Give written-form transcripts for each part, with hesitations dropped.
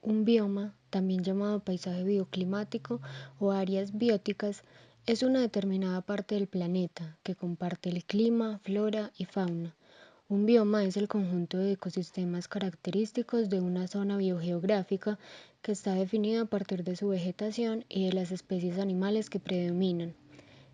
Un bioma, también llamado paisaje bioclimático o áreas bióticas, es una determinada parte del planeta que comparte el clima, flora y fauna. Un bioma es el conjunto de ecosistemas característicos de una zona biogeográfica que está definida a partir de su vegetación y de las especies animales que predominan.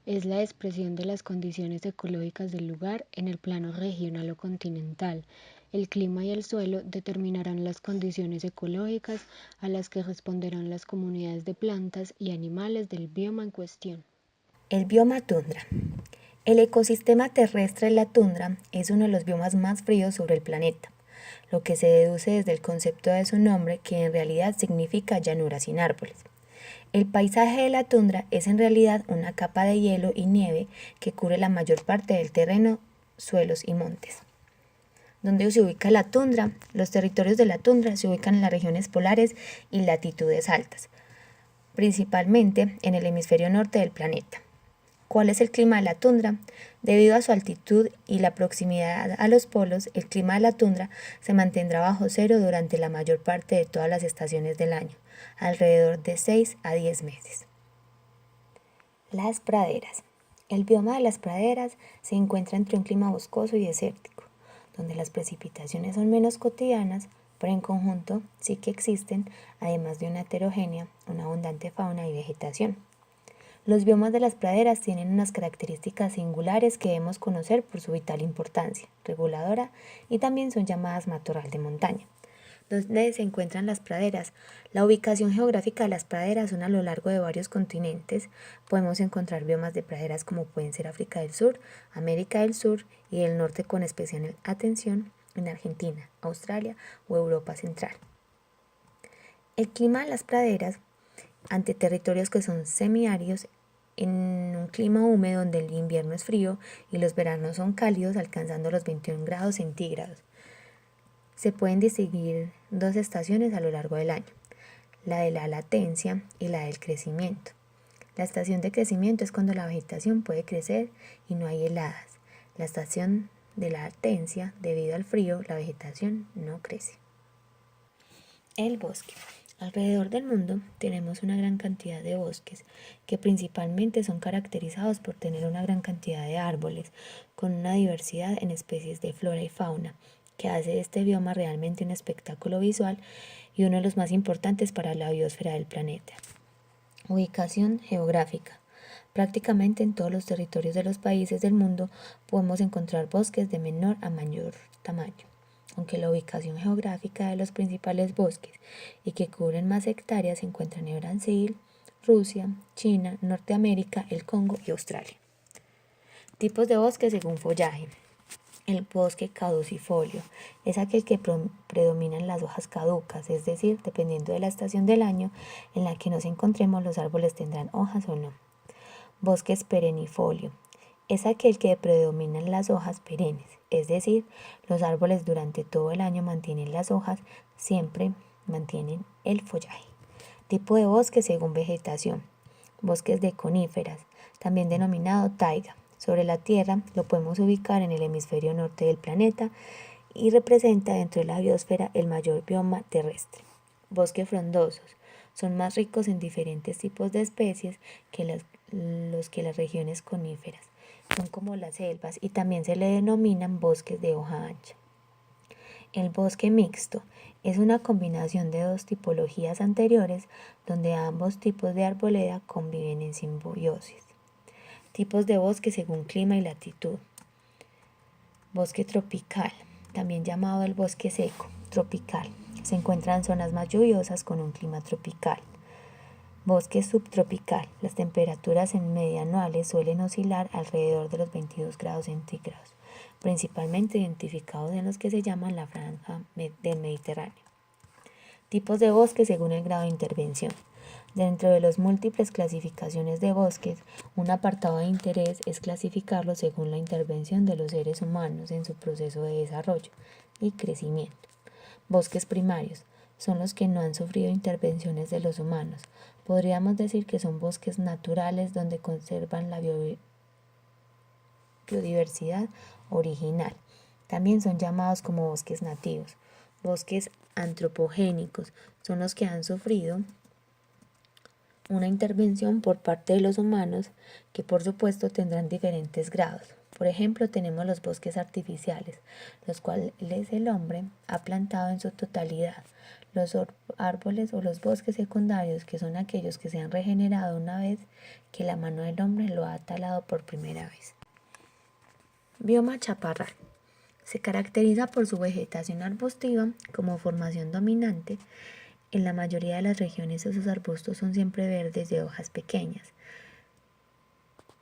Es la expresión de las condiciones ecológicas del lugar en el plano regional o continental. El clima y el suelo determinarán las condiciones ecológicas a las que responderán las comunidades de plantas y animales del bioma en cuestión. El bioma tundra. El ecosistema terrestre de la tundra es uno de los biomas más fríos sobre el planeta, lo que se deduce desde el concepto de su nombre, que en realidad significa llanura sin árboles. El paisaje de la tundra es en realidad una capa de hielo y nieve que cubre la mayor parte del terreno, suelos y montes. ¿Dónde se ubica la tundra? Los territorios de la tundra se ubican en las regiones polares y latitudes altas, principalmente en el hemisferio norte del planeta. ¿Cuál es el clima de la tundra? Debido a su altitud y la proximidad a los polos, el clima de la tundra se mantendrá bajo cero durante la mayor parte de todas las estaciones del año, alrededor de 6 a 10 meses. Las praderas. El bioma de las praderas se encuentra entre un clima boscoso y desértico, donde las precipitaciones son menos cotidianas, pero en conjunto sí que existen, además de una heterogénea, una abundante fauna y vegetación. Los biomas de las praderas tienen unas características singulares que debemos conocer por su vital importancia reguladora y también son llamadas matorral de montaña. ¿Dónde se encuentran las praderas? La ubicación geográfica de las praderas son a lo largo de varios continentes. Podemos encontrar biomas de praderas como pueden ser África del Sur, América del Sur y del Norte, con especial atención en Argentina, Australia o Europa Central. El clima de las praderas ante territorios que son semiáridos, en un clima húmedo donde el invierno es frío y los veranos son cálidos, alcanzando los 21 grados centígrados. Se pueden distinguir dos estaciones a lo largo del año, la de la latencia y la del crecimiento. La estación de crecimiento es cuando la vegetación puede crecer y no hay heladas. La estación de la latencia, debido al frío, la vegetación no crece. El bosque. Alrededor del mundo tenemos una gran cantidad de bosques que principalmente son caracterizados por tener una gran cantidad de árboles con una diversidad en especies de flora y fauna que hace de este bioma realmente un espectáculo visual y uno de los más importantes para la biosfera del planeta. Ubicación geográfica. Prácticamente en todos los territorios de los países del mundo podemos encontrar bosques de menor a mayor tamaño, aunque la ubicación geográfica de los principales bosques y que cubren más hectáreas se encuentran en Brasil, Rusia, China, Norteamérica, el Congo y Australia. Tipos de bosque según follaje. El bosque caducifolio es aquel que predominan las hojas caducas, es decir, dependiendo de la estación del año en la que nos encontremos, los árboles tendrán hojas o no. Bosques perennifolio es aquel que predominan las hojas perennes, es decir, los árboles durante todo el año mantienen las hojas, siempre mantienen el follaje. Tipo de bosque según vegetación. Bosques de coníferas, también denominado taiga. Sobre la Tierra lo podemos ubicar en el hemisferio norte del planeta y representa dentro de la biosfera el mayor bioma terrestre. Bosques frondosos son más ricos en diferentes tipos de especies que los que las regiones coníferas. Son como las selvas y también se le denominan bosques de hoja ancha. El bosque mixto es una combinación de dos tipologías anteriores donde ambos tipos de arboleda conviven en simbiosis. Tipos de bosque según clima y latitud. Bosque tropical, también llamado el bosque seco, tropical. Se encuentra en zonas más lluviosas con un clima tropical. Bosque subtropical. Las temperaturas en media anuales suelen oscilar alrededor de los 22 grados centígrados, principalmente identificados en los que se llaman la franja del Mediterráneo. Tipos de bosque según el grado de intervención. Dentro de las múltiples clasificaciones de bosques, un apartado de interés es clasificarlos según la intervención de los seres humanos en su proceso de desarrollo y crecimiento. Bosques primarios son los que no han sufrido intervenciones de los humanos. Podríamos decir que son bosques naturales donde conservan la biodiversidad original. También son llamados como bosques nativos. bosques antropogénicos son los que han sufrido una intervención por parte de los humanos que por supuesto tendrán diferentes grados. Por ejemplo, tenemos los bosques artificiales, los cuales el hombre ha plantado en su totalidad. Los árboles o los bosques secundarios, que son aquellos que se han regenerado una vez que la mano del hombre lo ha talado por primera vez. Bioma chaparral. Se caracteriza por su vegetación arbustiva como formación dominante. En la mayoría de las regiones sus arbustos son siempre verdes de hojas pequeñas.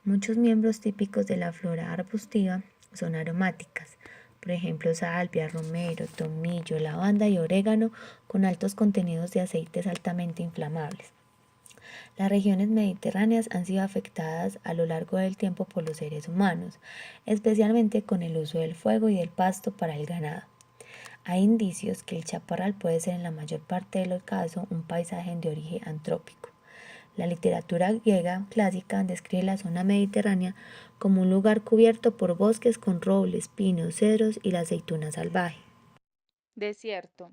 Muchos miembros típicos de la flora arbustiva son aromáticas, por ejemplo salvia, romero, tomillo, lavanda y orégano con altos contenidos de aceites altamente inflamables. Las regiones mediterráneas han sido afectadas a lo largo del tiempo por los seres humanos, especialmente con el uso del fuego y del pasto para el ganado. Hay indicios que el chaparral puede ser en la mayor parte de los casos un paisaje de origen antrópico. La literatura griega clásica describe la zona mediterránea como un lugar cubierto por bosques con robles, pinos, cedros y la aceituna salvaje. Desierto.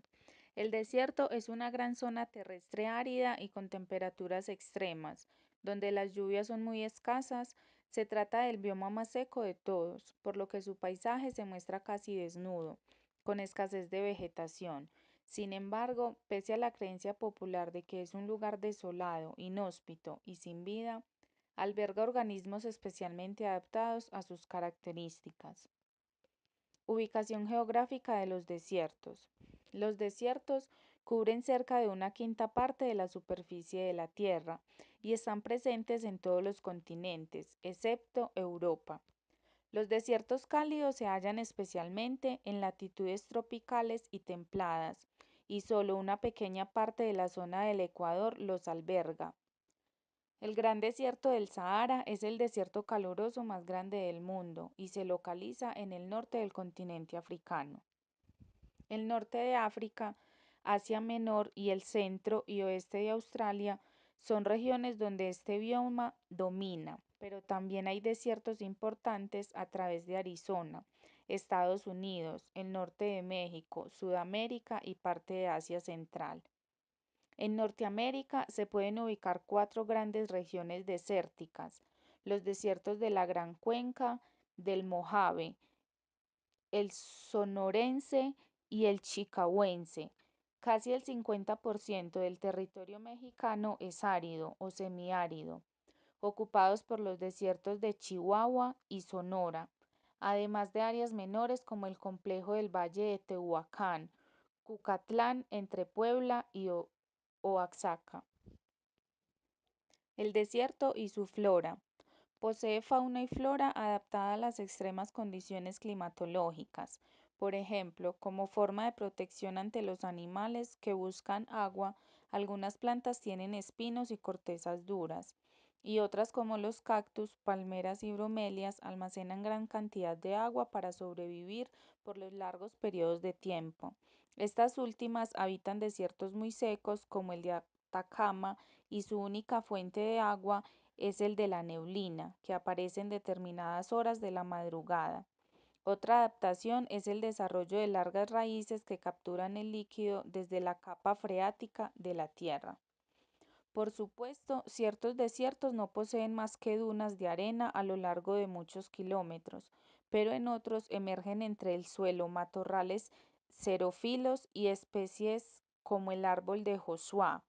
El desierto es una gran zona terrestre árida y con temperaturas extremas, donde las lluvias son muy escasas. Se trata del bioma más seco de todos, por lo que su paisaje se muestra casi desnudo, con escasez de vegetación. Sin embargo, pese a la creencia popular de que es un lugar desolado, inhóspito y sin vida, alberga organismos especialmente adaptados a sus características. Ubicación geográfica de los desiertos. Los desiertos cubren cerca de una quinta parte de la superficie de la Tierra y están presentes en todos los continentes, excepto Europa. Los desiertos cálidos se hallan especialmente en latitudes tropicales y templadas, y solo una pequeña parte de la zona del Ecuador los alberga. El Gran Desierto del Sahara es el desierto caluroso más grande del mundo y se localiza en el norte del continente africano. El norte de África, Asia Menor y el centro y oeste de Australia son regiones donde este bioma domina, pero también hay desiertos importantes a través de Arizona, Estados Unidos, el norte de México, Sudamérica y parte de Asia Central. En Norteamérica se pueden ubicar cuatro grandes regiones desérticas: los desiertos de la Gran Cuenca, del Mojave, el sonorense y el chicahuense. Casi el 50% del territorio mexicano es árido o semiárido, ocupados por los desiertos de Chihuahua y Sonora, además de áreas menores como el complejo del Valle de Tehuacán, Cucatlán entre Puebla y Oaxaca. El desierto y su flora. Posee fauna y flora adaptada a las extremas condiciones climatológicas. Por ejemplo, como forma de protección ante los animales que buscan agua, algunas plantas tienen espinos y cortezas duras, y otras como los cactus, palmeras y bromelias almacenan gran cantidad de agua para sobrevivir por los largos periodos de tiempo. Estas últimas habitan desiertos muy secos como el de Atacama y su única fuente de agua es el de la neblina, que aparece en determinadas horas de la madrugada. Otra adaptación es el desarrollo de largas raíces que capturan el líquido desde la capa freática de la Tierra. Por supuesto, ciertos desiertos no poseen más que dunas de arena a lo largo de muchos kilómetros, pero en otros emergen entre el suelo matorrales xerófilos y especies como el árbol de Joshua.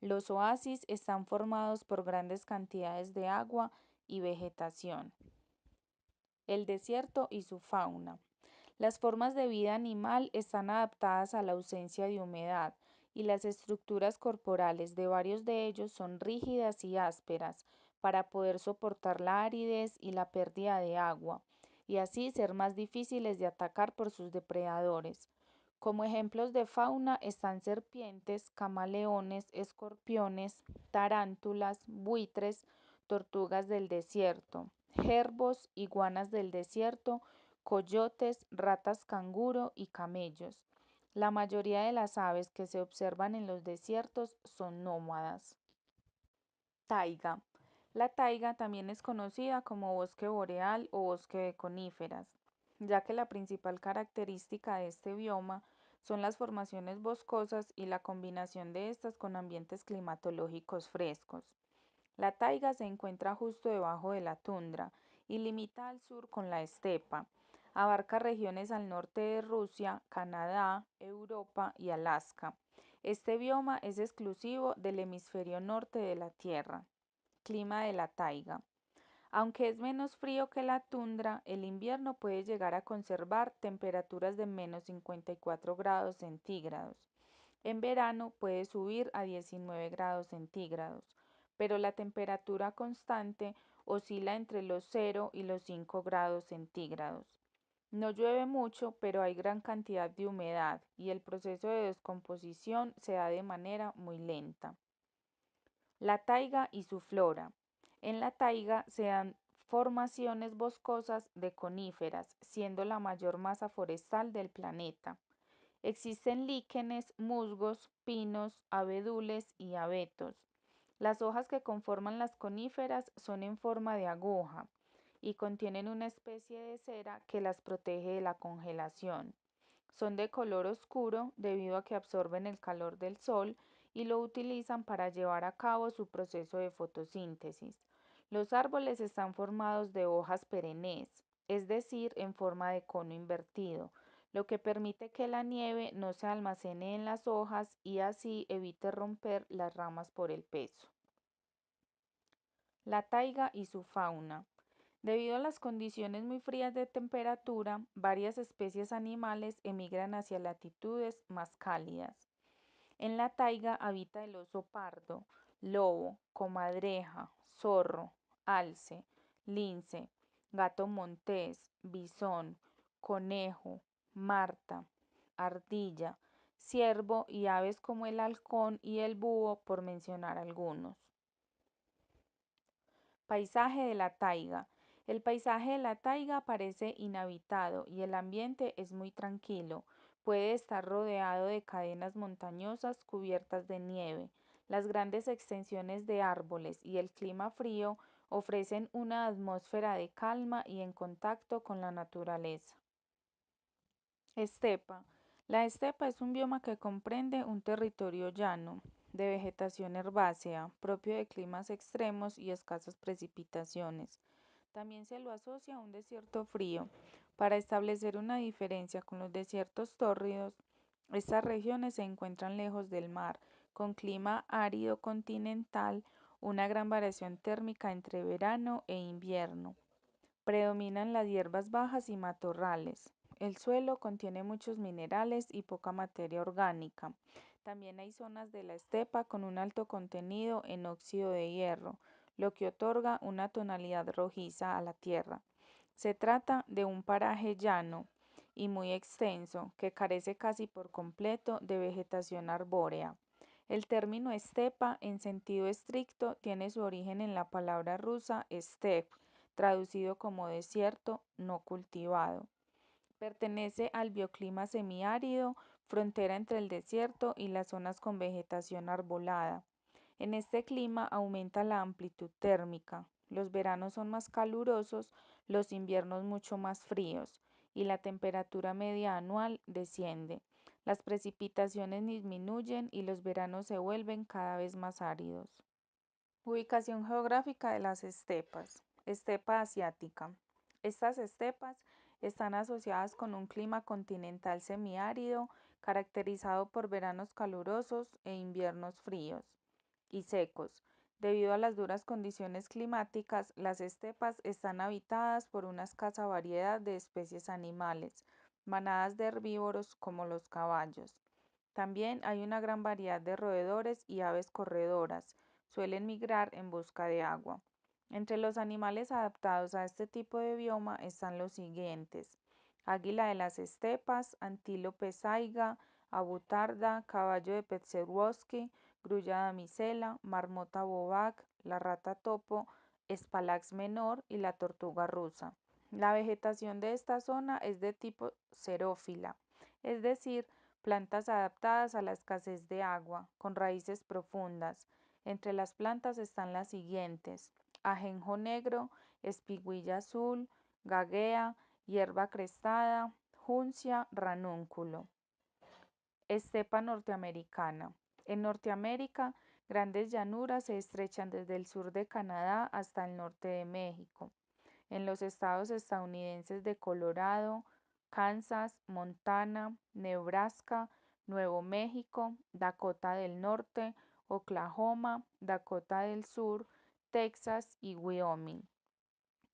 Los oasis están formados por grandes cantidades de agua y vegetación. El desierto y su fauna. Las formas de vida animal están adaptadas a la ausencia de humedad, y las estructuras corporales de varios de ellos son rígidas y ásperas para poder soportar la aridez y la pérdida de agua, y así ser más difíciles de atacar por sus depredadores. Como ejemplos de fauna están serpientes, camaleones, escorpiones, tarántulas, buitres, tortugas del desierto, jerbos, iguanas del desierto, coyotes, ratas canguro y camellos. La mayoría de las aves que se observan en los desiertos son nómadas. Taiga. La taiga también es conocida como bosque boreal o bosque de coníferas, ya que la principal característica de este bioma son las formaciones boscosas y la combinación de estas con ambientes climatológicos frescos. La taiga se encuentra justo debajo de la tundra y limita al sur con la estepa. Abarca regiones al norte de Rusia, Canadá, Europa y Alaska. Este bioma es exclusivo del hemisferio norte de la Tierra. Clima de la taiga. Aunque es menos frío que la tundra, el invierno puede llegar a conservar temperaturas de -54 °C. En verano puede subir a 19 grados centígrados, pero la temperatura constante oscila entre los 0 y los 5 grados centígrados. No llueve mucho, pero hay gran cantidad de humedad y el proceso de descomposición se da de manera muy lenta. La taiga y su flora. En la taiga se dan formaciones boscosas de coníferas, siendo la mayor masa forestal del planeta. Existen líquenes, musgos, pinos, abedules y abetos. Las hojas que conforman las coníferas son en forma de aguja y contienen una especie de cera que las protege de la congelación. Son de color oscuro debido a que absorben el calor del sol y lo utilizan para llevar a cabo su proceso de fotosíntesis. Los árboles están formados de hojas perennes, es decir, en forma de cono invertido, lo que permite que la nieve no se almacene en las hojas y así evite romper las ramas por el peso. La taiga y su fauna. Debido a las condiciones muy frías de temperatura, varias especies animales emigran hacia latitudes más cálidas. En la taiga habita el oso pardo, lobo, comadreja, zorro, alce, lince, gato montés, bisón, conejo, marta, ardilla, ciervo y aves como el halcón y el búho, por mencionar algunos. Paisaje de la taiga. El paisaje de la taiga parece inhabitado y el ambiente es muy tranquilo. Puede estar rodeado de cadenas montañosas cubiertas de nieve. Las grandes extensiones de árboles y el clima frío ofrecen una atmósfera de calma y en contacto con la naturaleza. Estepa. La estepa es un bioma que comprende un territorio llano, de vegetación herbácea, propio de climas extremos y escasas precipitaciones. También se lo asocia a un desierto frío. Para establecer una diferencia con los desiertos tórridos, estas regiones se encuentran lejos del mar, con clima árido continental, una gran variación térmica entre verano e invierno. Predominan las hierbas bajas y matorrales. El suelo contiene muchos minerales y poca materia orgánica. También hay zonas de la estepa con un alto contenido en óxido de hierro, lo que otorga una tonalidad rojiza a la tierra. Se trata de un paraje llano y muy extenso que carece casi por completo de vegetación arbórea. El término estepa en sentido estricto tiene su origen en la palabra rusa step, traducido como desierto no cultivado. Pertenece al bioclima semiárido, frontera entre el desierto y las zonas con vegetación arbolada. En este clima aumenta la amplitud térmica. Los veranos son más calurosos, los inviernos mucho más fríos y la temperatura media anual desciende. Las precipitaciones disminuyen y los veranos se vuelven cada vez más áridos. Ubicación geográfica de las estepas. Estepa asiática. Estas estepas están asociadas con un clima continental semiárido, caracterizado por veranos calurosos e inviernos fríos y secos. Debido a las duras condiciones climáticas, las estepas están habitadas por una escasa variedad de especies animales, manadas de herbívoros como los caballos. También hay una gran variedad de roedores y aves corredoras. Suelen migrar en busca de agua. Entre los animales adaptados a este tipo de bioma están los siguientes: águila de las estepas, antílope saiga, abutarda, caballo de Petserwowski, grulla damisela, marmota bovac, la rata topo, espalax menor y la tortuga rusa. La vegetación de esta zona es de tipo xerófila, es decir, plantas adaptadas a la escasez de agua, con raíces profundas. Entre las plantas están las siguientes: ajenjo negro, espiguilla azul, gaguea, hierba crestada, juncia, ranúnculo. Estepa norteamericana. En Norteamérica, grandes llanuras se estrechan desde el sur de Canadá hasta el norte de México. En los estados estadounidenses de Colorado, Kansas, Montana, Nebraska, Nuevo México, Dakota del Norte, Oklahoma, Dakota del Sur, Texas y Wyoming.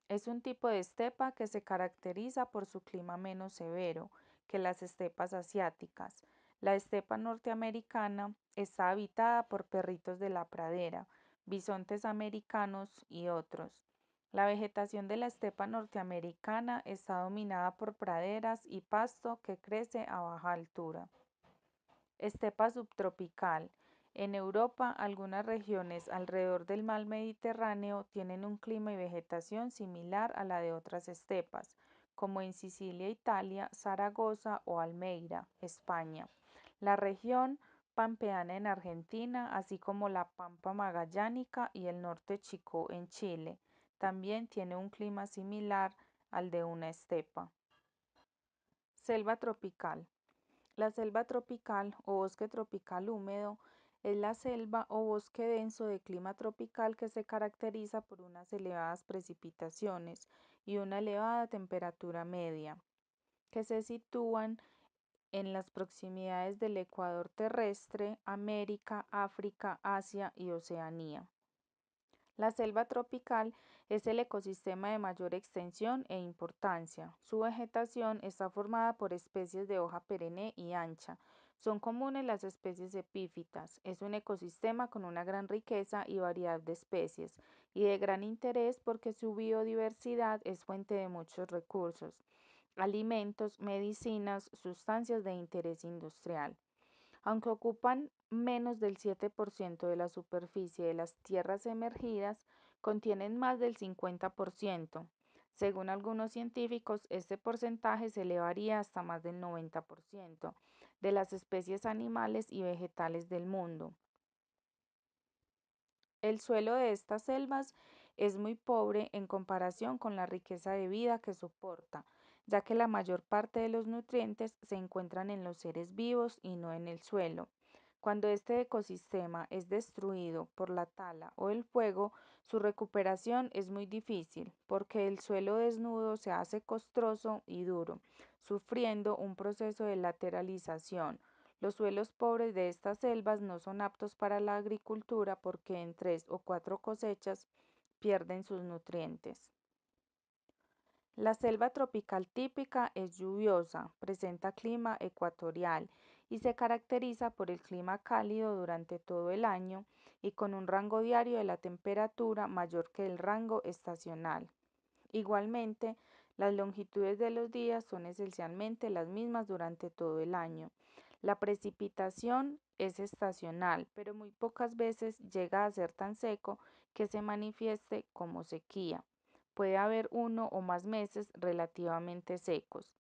Es un tipo de estepa que se caracteriza por su clima menos severo que las estepas asiáticas. La estepa norteamericana está habitada por perritos de la pradera, bisontes americanos y otros. La vegetación de la estepa norteamericana está dominada por praderas y pasto que crece a baja altura. Estepa subtropical. En Europa, algunas regiones alrededor del mar Mediterráneo tienen un clima y vegetación similar a la de otras estepas, como en Sicilia, Italia, Zaragoza o Almeida, España. La región pampeana en Argentina, así como la pampa magallánica y el norte Chicó en Chile, también tiene un clima similar al de una estepa. Selva tropical. La selva tropical o bosque tropical húmedo es la selva o bosque denso de clima tropical que se caracteriza por unas elevadas precipitaciones y una elevada temperatura media, que se sitúan en las proximidades del ecuador terrestre, América, África, Asia y Oceanía. La selva tropical es el ecosistema de mayor extensión e importancia. Su vegetación está formada por especies de hoja perenne y ancha. Son comunes las especies epífitas. Es un ecosistema con una gran riqueza y variedad de especies y de gran interés porque su biodiversidad es fuente de muchos recursos, alimentos, medicinas, sustancias de interés industrial. Aunque ocupan menos del 7% de la superficie de las tierras emergidas, contienen más del 50%. Según algunos científicos, este porcentaje se elevaría hasta más del 90% de las especies animales y vegetales del mundo. El suelo de estas selvas es muy pobre en comparación con la riqueza de vida que soporta, ya que la mayor parte de los nutrientes se encuentran en los seres vivos y no en el suelo. Cuando este ecosistema es destruido por la tala o el fuego, su recuperación es muy difícil, porque el suelo desnudo se hace costroso y duro, sufriendo un proceso de lateralización. Los suelos pobres de estas selvas no son aptos para la agricultura porque en 3 o 4 cosechas pierden sus nutrientes. La selva tropical típica es lluviosa, presenta clima ecuatorial y se caracteriza por el clima cálido durante todo el año y con un rango diario de la temperatura mayor que el rango estacional. Igualmente, las longitudes de los días son esencialmente las mismas durante todo el año. La precipitación es estacional, pero muy pocas veces llega a ser tan seco que se manifieste como sequía. Puede haber 1 o más meses relativamente secos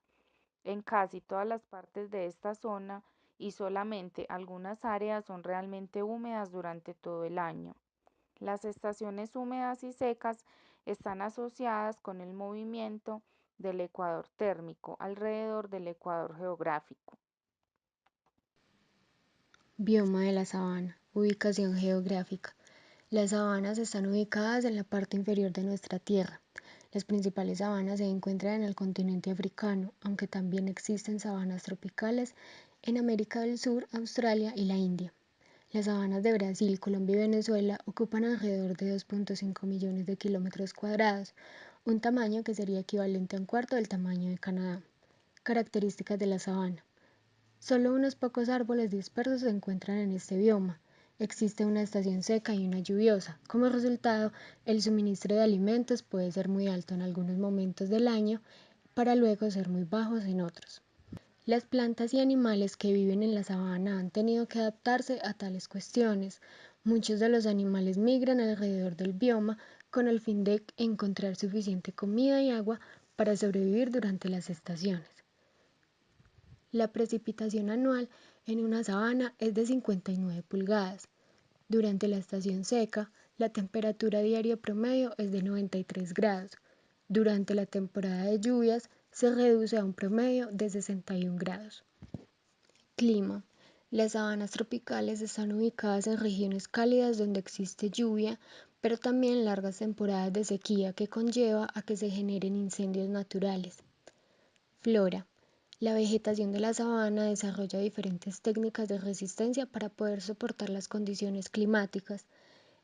en casi todas las partes de esta zona y solamente algunas áreas son realmente húmedas durante todo el año. Las estaciones húmedas y secas están asociadas con el movimiento del ecuador térmico alrededor del ecuador geográfico. Bioma de la sabana. Ubicación geográfica. Las sabanas están ubicadas en la parte inferior de nuestra Tierra. Las principales sabanas se encuentran en el continente africano, aunque también existen sabanas tropicales en América del Sur, Australia y la India. Las sabanas de Brasil, Colombia y Venezuela ocupan alrededor de 2,5 millones de kilómetros cuadrados, un tamaño que sería equivalente a un cuarto del tamaño de Canadá. Características de la sabana. Solo unos pocos árboles dispersos se encuentran en este bioma. Existe una estación seca y una lluviosa. Como resultado, el suministro de alimentos puede ser muy alto en algunos momentos del año para luego ser muy bajos en otros. Las plantas y animales que viven en la sabana han tenido que adaptarse a tales cuestiones. Muchos de los animales migran alrededor del bioma con el fin de encontrar suficiente comida y agua para sobrevivir durante las estaciones. La precipitación anual en una sabana es de 59 pulgadas. Durante la estación seca, la temperatura diaria promedio es de 93 grados. Durante la temporada de lluvias, se reduce a un promedio de 61 grados. Clima. Las sabanas tropicales están ubicadas en regiones cálidas donde existe lluvia, pero también largas temporadas de sequía que conlleva a que se generen incendios naturales. Flora. La vegetación de la sabana desarrolla diferentes técnicas de resistencia para poder soportar las condiciones climáticas.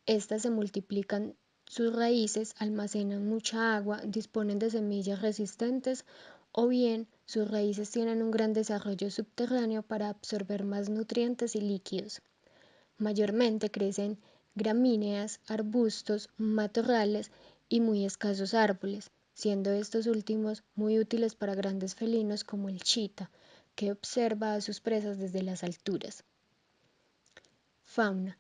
Estas se multiplican sus raíces, almacenan mucha agua, disponen de semillas resistentes o bien sus raíces tienen un gran desarrollo subterráneo para absorber más nutrientes y líquidos. Mayormente crecen gramíneas, arbustos, matorrales y muy escasos árboles, siendo estos últimos muy útiles para grandes felinos como el chita, que observa a sus presas desde las alturas. Fauna.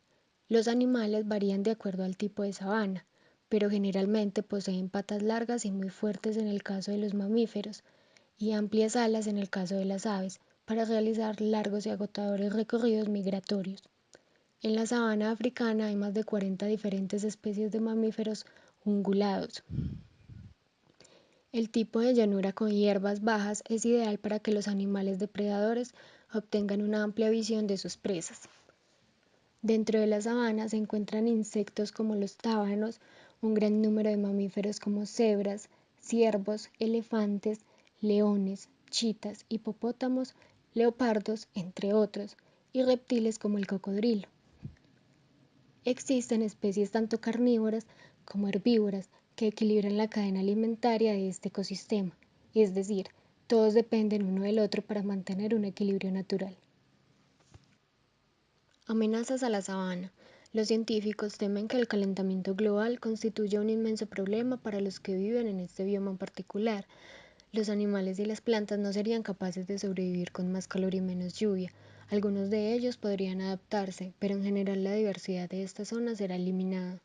Los animales varían de acuerdo al tipo de sabana, pero generalmente poseen patas largas y muy fuertes en el caso de los mamíferos y amplias alas en el caso de las aves, para realizar largos y agotadores recorridos migratorios. En la sabana africana hay más de 40 diferentes especies de mamíferos ungulados. El tipo de llanura con hierbas bajas es ideal para que los animales depredadores obtengan una amplia visión de sus presas. Dentro de la sabana se encuentran insectos como los tábanos, un gran número de mamíferos como cebras, ciervos, elefantes, leones, chitas, hipopótamos, leopardos, entre otros, y reptiles como el cocodrilo. Existen especies tanto carnívoras como herbívoras que equilibran la cadena alimentaria de este ecosistema, es decir, todos dependen uno del otro para mantener un equilibrio natural. Amenazas a la sabana. Los científicos temen que el calentamiento global constituya un inmenso problema para los que viven en este bioma en particular. Los animales y las plantas no serían capaces de sobrevivir con más calor y menos lluvia. Algunos de ellos podrían adaptarse, pero en general la diversidad de esta zona será eliminada.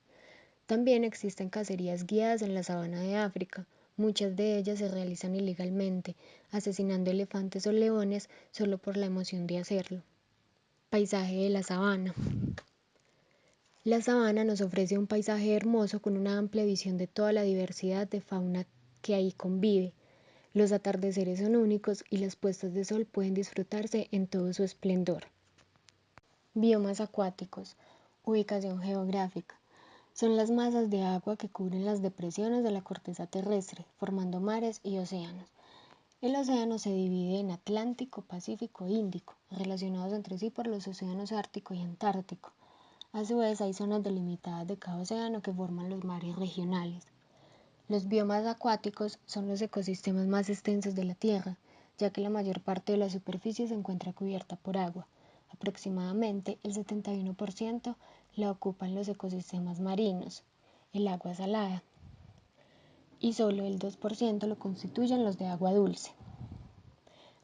También existen cacerías guiadas en la sabana de África. Muchas de ellas se realizan ilegalmente, asesinando elefantes o leones solo por la emoción de hacerlo. Paisaje de la sabana. La sabana nos ofrece un paisaje hermoso con una amplia visión de toda la diversidad de fauna que ahí convive. Los atardeceres son únicos y las puestas de sol pueden disfrutarse en todo su esplendor. Biomas acuáticos. Ubicación geográfica. Son las masas de agua que cubren las depresiones de la corteza terrestre, formando mares y océanos. El océano se divide en Atlántico, Pacífico e Índico, relacionados entre sí por los océanos Ártico y Antártico. A su vez, hay zonas delimitadas de cada océano que forman los mares regionales. Los biomas acuáticos son los ecosistemas más extensos de la Tierra, ya que la mayor parte de la superficie se encuentra cubierta por agua. Aproximadamente el 71% la ocupan los ecosistemas marinos, el agua salada, y solo el 2% lo constituyen los de agua dulce.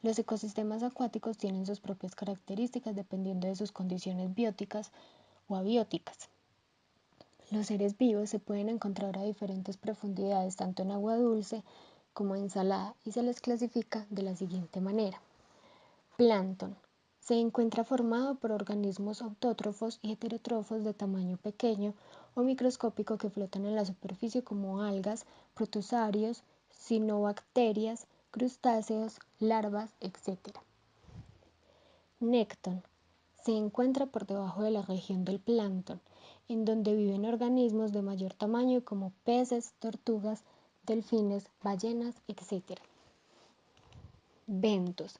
Los ecosistemas acuáticos tienen sus propias características dependiendo de sus condiciones bióticas o abióticas. Los seres vivos se pueden encontrar a diferentes profundidades, tanto en agua dulce como en salada, y se les clasifica de la siguiente manera. Plancton. Se encuentra formado por organismos autótrofos y heterótrofos de tamaño pequeño o microscópico que flotan en la superficie como algas, protozoarios, cianobacterias, crustáceos, larvas, etc. Nécton. Se encuentra por debajo de la región del plancton, en donde viven organismos de mayor tamaño como peces, tortugas, delfines, ballenas, etc. Bentos.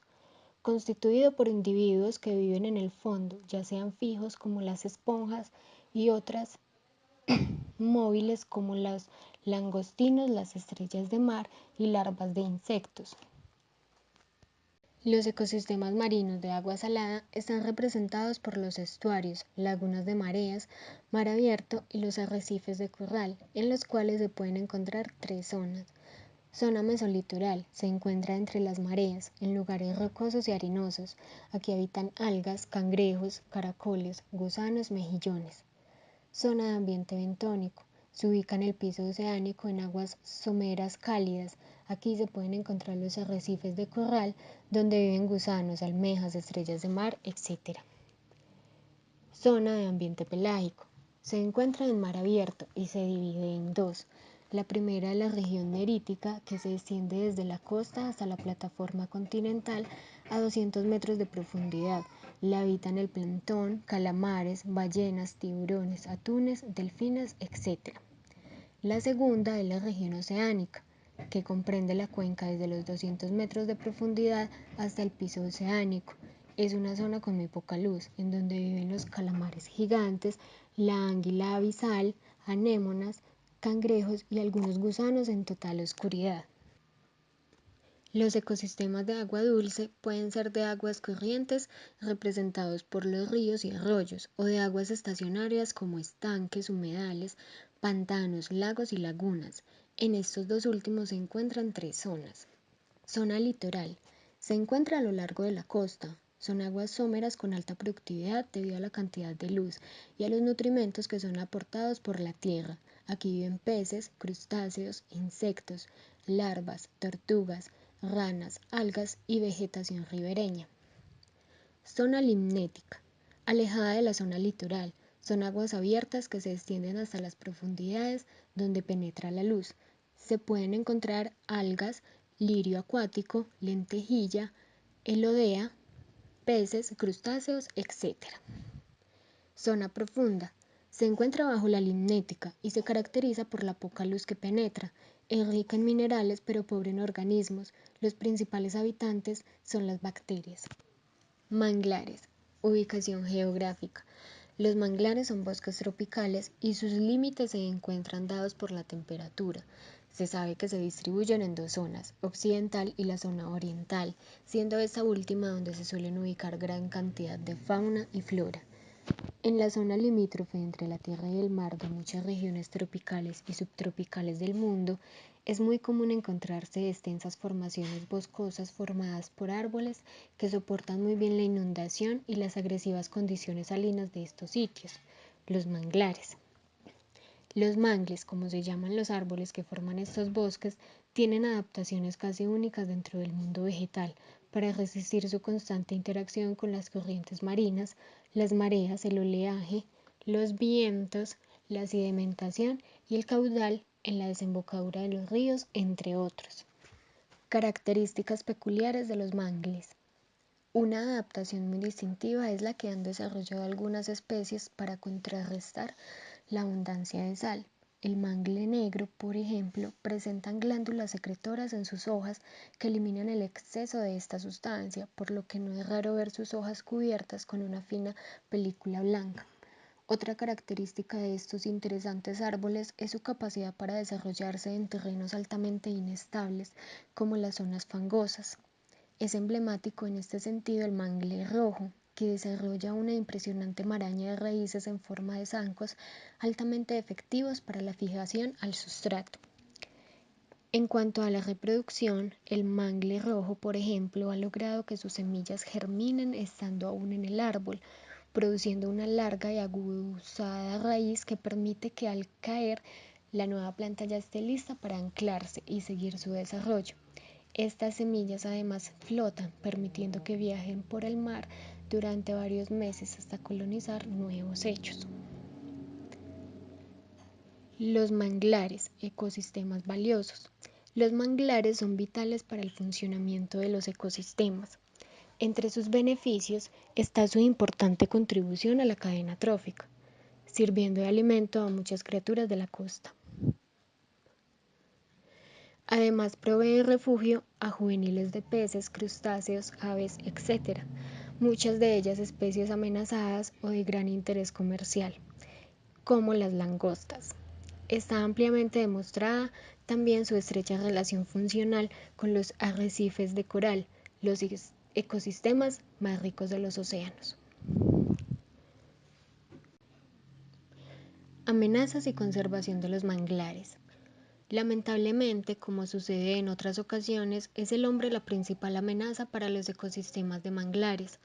Constituido por individuos que viven en el fondo, ya sean fijos como las esponjas y otras móviles como los langostinos, las estrellas de mar y larvas de insectos. Los ecosistemas marinos de agua salada están representados por los estuarios, lagunas de mareas, mar abierto y los arrecifes de corral, en los cuales se pueden encontrar tres zonas. Zona mesolitoral. Se encuentra entre las mareas, en lugares rocosos y arenosos. Aquí habitan algas, cangrejos, caracoles, gusanos, mejillones. Zona de ambiente bentónico. Se ubica en el piso oceánico en aguas someras cálidas. Aquí se pueden encontrar los arrecifes de corral, donde viven gusanos, almejas, estrellas de mar, etc. Zona de ambiente pelágico. Se encuentra en mar abierto y se divide en dos. La primera es la región nerítica, que se extiende desde la costa hasta la plataforma continental a 200 metros de profundidad, La habitan el plancton, calamares, ballenas, tiburones, atunes, delfines, etc. La segunda es la región oceánica, que comprende la cuenca desde los 200 metros de profundidad hasta el piso oceánico. Es una zona con muy poca luz, en donde viven los calamares gigantes, la anguila abisal, anémonas, cangrejos y algunos gusanos en total oscuridad. Los ecosistemas de agua dulce pueden ser de aguas corrientes, representados por los ríos y arroyos, o de aguas estacionarias como estanques, humedales, pantanos, lagos y lagunas. En estos dos últimos se encuentran tres zonas. Zona litoral. Se encuentra a lo largo de la costa. Son aguas someras con alta productividad debido a la cantidad de luz y a los nutrimentos que son aportados por la tierra. Aquí viven peces, crustáceos, insectos, larvas, tortugas, ranas, algas y vegetación ribereña. Zona limnética. Alejada de la zona litoral. Son aguas abiertas que se extienden hasta las profundidades donde penetra la luz. Se pueden encontrar algas, lirio acuático, lentejilla, elodea, peces, crustáceos, etc. Zona profunda. Se encuentra bajo la limnética y se caracteriza por la poca luz que penetra. Es rica en minerales pero pobre en organismos. Los principales habitantes son las bacterias. Manglares. Ubicación geográfica. Los manglares son bosques tropicales y sus límites se encuentran dados por la temperatura. Se sabe que se distribuyen en dos zonas, occidental y la zona oriental, siendo esta última donde se suelen ubicar gran cantidad de fauna y flora. En la zona limítrofe entre la tierra y el mar de muchas regiones tropicales y subtropicales del mundo, es muy común encontrarse extensas formaciones boscosas formadas por árboles que soportan muy bien la inundación y las agresivas condiciones salinas de estos sitios, los manglares. Los mangles, como se llaman los árboles que forman estos bosques, tienen adaptaciones casi únicas dentro del mundo vegetal para resistir su constante interacción con las corrientes marinas, las mareas, el oleaje, los vientos, la sedimentación y el caudal en la desembocadura de los ríos, entre otros. Características peculiares de los mangles. Una adaptación muy distintiva es la que han desarrollado algunas especies para contrarrestar la abundancia de sal. El mangle negro, por ejemplo, presenta glándulas secretoras en sus hojas que eliminan el exceso de esta sustancia, por lo que no es raro ver sus hojas cubiertas con una fina película blanca. Otra característica de estos interesantes árboles es su capacidad para desarrollarse en terrenos altamente inestables, como las zonas fangosas. Es emblemático en este sentido el mangle rojo, que desarrolla una impresionante maraña de raíces en forma de zancos altamente efectivos para la fijación al sustrato. En cuanto a la reproducción, el mangle rojo, por ejemplo, ha logrado que sus semillas germinen estando aún en el árbol, produciendo una larga y aguzada raíz que permite que al caer la nueva planta ya esté lista para anclarse y seguir su desarrollo. Estas semillas además flotan, permitiendo que viajen por el mar durante varios meses hasta colonizar nuevos hechos. Los manglares, ecosistemas valiosos. Los manglares son vitales para el funcionamiento de los ecosistemas. Entre sus beneficios está su importante contribución a la cadena trófica, sirviendo de alimento a muchas criaturas de la costa. Además provee refugio a juveniles de peces, crustáceos, aves, etc., muchas de ellas especies amenazadas o de gran interés comercial, como las langostas. Está ampliamente demostrada también su estrecha relación funcional con los arrecifes de coral, los ecosistemas más ricos de los océanos. Amenazas y conservación de los manglares. Lamentablemente, como sucede en otras ocasiones, es el hombre la principal amenaza para los ecosistemas de manglares.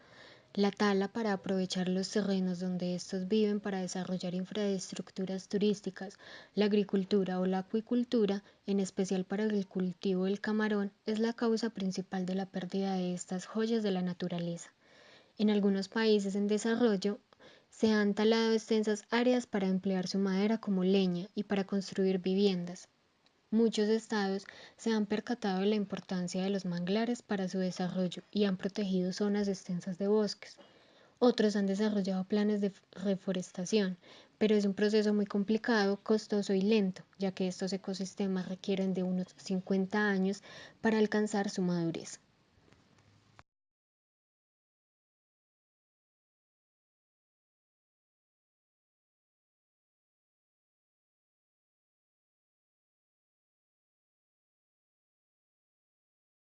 La tala para aprovechar los terrenos donde estos viven para desarrollar infraestructuras turísticas, la agricultura o la acuicultura, en especial para el cultivo del camarón, es la causa principal de la pérdida de estas joyas de la naturaleza. En algunos países en desarrollo se han talado extensas áreas para emplear su madera como leña y para construir viviendas. Muchos estados se han percatado de la importancia de los manglares para su desarrollo y han protegido zonas extensas de bosques. Otros han desarrollado planes de reforestación, pero es un proceso muy complicado, costoso y lento, ya que estos ecosistemas requieren de unos 50 años para alcanzar su madurez.